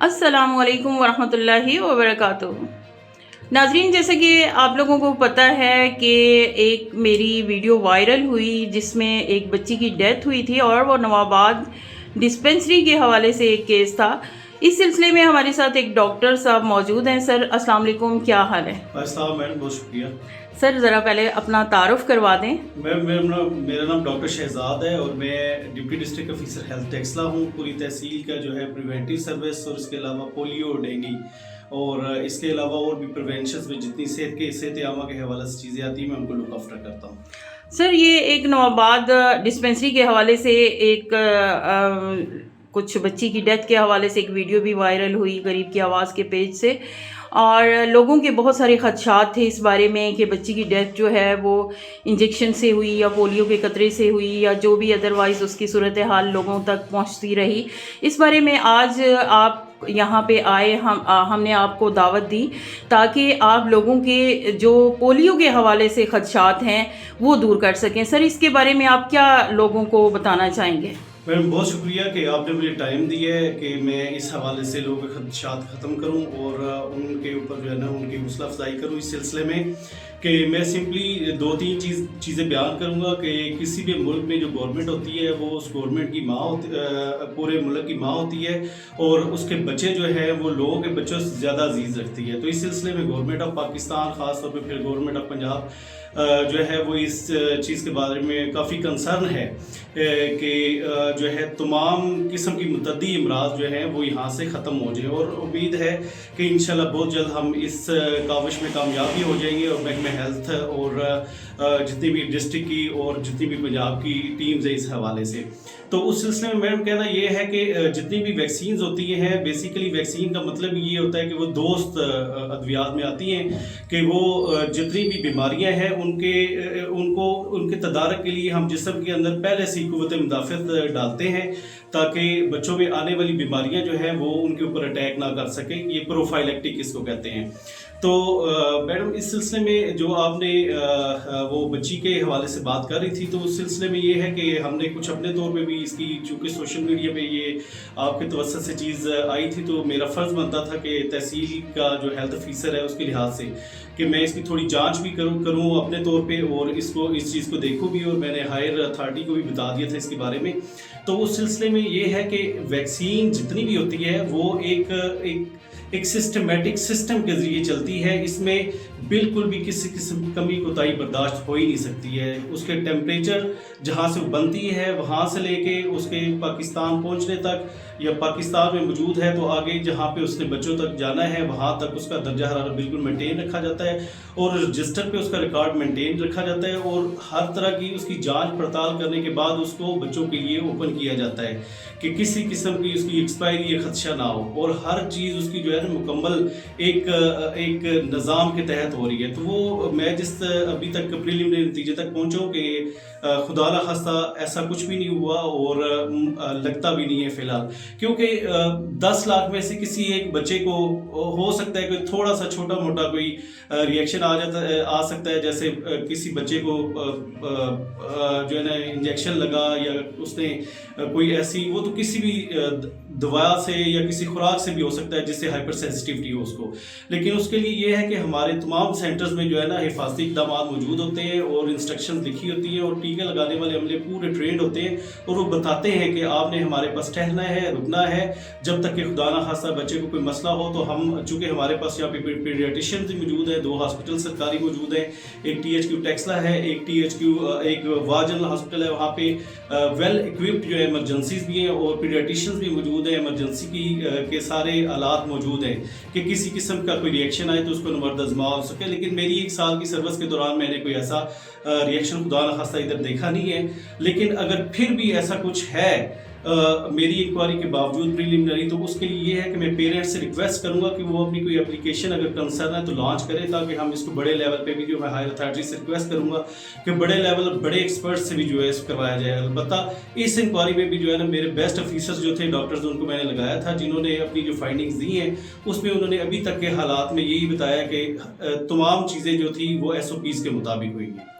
السلام علیکم ورحمۃ اللہ وبرکاتہ۔ ناظرین، جیسے کہ آپ لوگوں کو پتہ ہے کہ ایک میری ویڈیو وائرل ہوئی جس میں ایک بچی کی ڈیتھ ہوئی تھی اور وہ نوآباد ڈسپنسری کے حوالے سے ایک کیس تھا۔ اس سلسلے میں ہمارے ساتھ ایک ڈاکٹر صاحب موجود ہیں۔ سر السلام علیکم، کیا حال ہے؟ السلام میڈم، بہت شکریہ۔ سر ذرا پہلے اپنا تعارف کروا دیں۔ میرا نام ڈاکٹر شہزاد ہے اور میں deputy district officer health Taxila ہوں۔ پوری تحصیل کا جو ہے پریونٹیو سروس اور اس کے علاوہ پولیو، ڈینگی اور اس کے علاوہ اور بھی پریونشنز میں جتنی صحت عامہ کے حوالے سے چیزیں آتی ہیں میں ان کو لک آفٹر کرتا ہوں۔ سر یہ ایک نوآباد ڈسپنسری کے حوالے سے ایک کچھ بچی کی ڈیتھ کے حوالے سے ایک ویڈیو بھی وائرل ہوئی غریب کی آواز کے پیج سے، اور لوگوں کے بہت سارے خدشات تھے اس بارے میں کہ بچی کی ڈیتھ جو ہے وہ انجیکشن سے ہوئی یا پولیو کے قطرے سے ہوئی یا جو بھی ادروائز اس کی صورتحال لوگوں تک پہنچتی رہی۔ اس بارے میں آج آپ یہاں پہ آئے، ہم نے آپ کو دعوت دی تاکہ آپ لوگوں کے جو پولیو کے حوالے سے خدشات ہیں وہ دور کر سکیں۔ سر اس کے بارے میں آپ کیا لوگوں کو بتانا چاہیں گے؟ میڈم بہت شکریہ کہ آپ نے مجھے ٹائم دیا ہے کہ میں اس حوالے سے لوگوں کے خدشات ختم کروں اور ان کے اوپر جو ہے نا ان کی حوصلہ افزائی کروں اس سلسلے میں کہ میں سمپلی دو تین چیزیں بیان کروں گا کہ کسی بھی ملک میں جو گورنمنٹ ہوتی ہے وہ اس گورنمنٹ کی ماں ہوتی، پورے ملک کی ماں ہوتی ہے اور اس کے بچے جو ہے وہ لوگوں کے بچوں سے زیادہ عزیز رکھتی ہے۔ تو اس سلسلے میں گورنمنٹ آف پاکستان، خاص طور پہ پھر گورنمنٹ آف پنجاب جو ہے وہ اس چیز کے بارے میں کافی کنسرن ہے کہ جو ہے تمام قسم کی متعدی امراض جو ہیں وہ یہاں سے ختم ہو جائیں، اور امید ہے کہ انشاءاللہ بہت جلد ہم اس کاوش میں کامیابی ہو جائیں گے اور محکمہ ہیلتھ اور جتنی بھی ڈسٹرکٹ کی اور جتنی بھی پنجاب کی ٹیمز ہیں اس حوالے سے۔ تو اس سلسلے میں میڈم کہنا یہ ہے کہ جتنی بھی ویکسینز ہوتی ہیں، بیسیکلی ویکسین کا مطلب یہ ہوتا ہے کہ وہ دوست ادویات میں آتی ہیں کہ وہ جتنی بھی بیماریاں ہیں ان کے تدارک کے لیے ہم جسم کے اندر پہلے سے قوت مدافعت ڈالتے ہیں تاکہ بچوں میں آنے والی بیماریاں جو ہیں وہ ان کے اوپر اٹیک نہ کر سکیں۔ یہ پروفائلیکٹک اس کو کہتے ہیں۔ تو میڈم اس سلسلے میں جو آپ نے وہ بچی کے حوالے سے بات کر رہی تھی، تو اس سلسلے میں یہ ہے کہ ہم نے کچھ اپنے طور پہ بھی اس کی، چونکہ سوشل میڈیا پہ یہ آپ کے توسط سے چیز آئی تھی تو میرا فرض بنتا تھا کہ تحصیل کا جو ہیلتھ آفیسر ہے اس کے لحاظ سے کہ میں اس کی تھوڑی جانچ بھی کروں اپنے طور پہ اور اس چیز کو دیکھوں بھی، اور میں نے ہائر اتھارٹی کو بھی بتا دیا تھا اس کے بارے میں۔ تو اس سلسلے میں یہ ہے کہ ویکسین جتنی بھی ہوتی ہے وہ ایک سسٹمیٹک سسٹم کے ذریعے چلتی ہے۔ اس میں بالکل بھی کسی قسم کی کمی کوتاہی برداشت ہو ہی نہیں سکتی ہے۔ اس کے ٹیمپریچر جہاں سے بنتی ہے وہاں سے لے کے اس کے پاکستان پہنچنے تک، یا پاکستان میں موجود ہے تو آگے جہاں پہ اس نے بچوں تک جانا ہے وہاں تک اس کا درجہ حرارت بالکل مینٹین رکھا جاتا ہے اور رجسٹر پہ اس کا ریکارڈ مینٹین رکھا جاتا ہے، اور ہر طرح کی اس کی جانچ پڑتال کرنے کے بعد اس کو بچوں کے لیے اوپن کیا جاتا ہے کہ کسی قسم کی اس کی ایکسپائری یا خدشہ نہ ہو، اور ہر چیز اس کی جو ہے نا مکمل ایک نظام کے تحت ہو رہی ہے۔ تو وہ میں جس ابھی تک پریلیمنری نتیجے تک پہنچوں کہ خدا نہ خواستہ ایسا کچھ بھی نہیں ہوا اور لگتا بھی نہیں ہے فی الحال، کیونکہ 10 لاکھ میں سے کسی ایک بچے کو ہو سکتا ہے کہ تھوڑا سا چھوٹا موٹا کوئی ریئیکشن آ سکتا ہے، جیسے کسی بچے کو جو ہے نا انجیکشن لگا یا اس نے کوئی ایسی، وہ تو کسی بھی دوا سے یا کسی خوراک سے بھی ہو سکتا ہے جس سے ہائپر سینسٹیوٹی ہو اس کو، لیکن اس کے لیے یہ ہے کہ ہمارے تمام سینٹرز میں جو ہے نا حفاظتی اقدامات موجود ہوتے ہیں اور انسٹرکشنز لکھی ہوتی ہیں اور ٹیکے لگانے والے عملے پورے ٹرینڈ ہوتے ہیں، اور وہ بتاتے ہیں کہ آپ نے ہمارے پاس ٹھہرنا ہے، رکنا ہے جب تک کہ خدا نہ خواستہ بچے کو کوئی مسئلہ ہو۔ تو ہم چونکہ ہمارے پاس یہاں پہ پیڈیاٹیشینز موجود ہیں، 2 ہاسپٹل سرکاری موجود ہیں، ایک ٹی ایچ کیو ٹیکسلا ہے، ایک وار جنرل ہاسپٹل ہے، وہاں پہ ویل اکوپڈ جو ہے ایمرجنسیز بھی ہیں اور پیڈیاٹیشینز بھی موجود ہیں، ایمرجنسی کے سارے آلات موجود ہیں کہ کسی قسم کا کوئی ریئیکشن آئے تو اس کو نمرد ازما ہو سکے۔ لیکن میری 1 سال کی سروس کے دوران میں نے کوئی ایسا ریئیکشن خدا نہ خواستہ ادھر دیکھا نہیں ہے، لیکن اگر پھر بھی ایسا کچھ ہے میری انکوائری کے باوجود پریلیمنری، تو اس کے لیے یہ ہے کہ میں پیرنٹس سے ریکویسٹ کروں گا کہ وہ اپنی کوئی اپلیکیشن اگر کنسرن ہے تو لانچ کرے تاکہ ہم اس کو بڑے لیول پہ بھی، جو میں ہائر اتھارٹی سے ریکویسٹ کروں گا کہ بڑے لیول بڑے ایکسپرٹ سے بھی جو ہے اس کو کروایا جائے۔ البتہ اس انکوائری میں بھی جو ہے نا میرے بیسٹ آفیسرز جو تھے، ڈاکٹرز، ان کو میں نے لگایا تھا جنہوں نے اپنی جو فائنڈنگز دی ہیں اس میں انہوں نے ابھی تک کے حالات میں یہی بتایا کہ تمام چیزیں جو تھی وہ SOPs کے مطابق ہوئی ہیں۔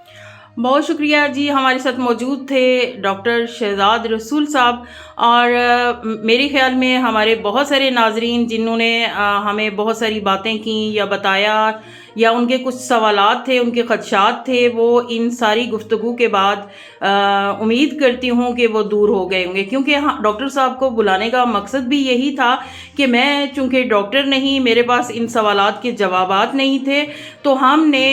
بہت شکریہ جی. ہمارے ساتھ موجود تھے ڈاکٹر شہزاد رسول صاحب، اور میرے خیال میں ہمارے بہت سارے ناظرین جنہوں نے ہمیں بہت ساری باتیں کیں یا بتایا، یا ان کے کچھ سوالات تھے، ان کے خدشات تھے، وہ ان ساری گفتگو کے بعد امید کرتی ہوں کہ وہ دور ہو گئے ہوں گے، کیونکہ ڈاکٹر صاحب کو بلانے کا مقصد بھی یہی تھا کہ میں چونکہ ڈاکٹر نہیں، میرے پاس ان سوالات کے جوابات نہیں تھے، تو ہم نے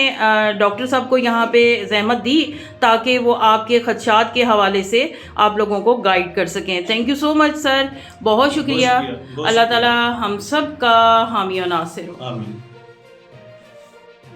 ڈاکٹر صاحب کو یہاں پہ زحمت دی تاکہ وہ آپ کے خدشات کے حوالے سے آپ لوگوں کو گائیڈ کر سکیں. تھینک یو سو مچ سر، بہت شکریہ. اللہ تعالیٰ ہم سب کا حامی و ناصر ہو. آمین.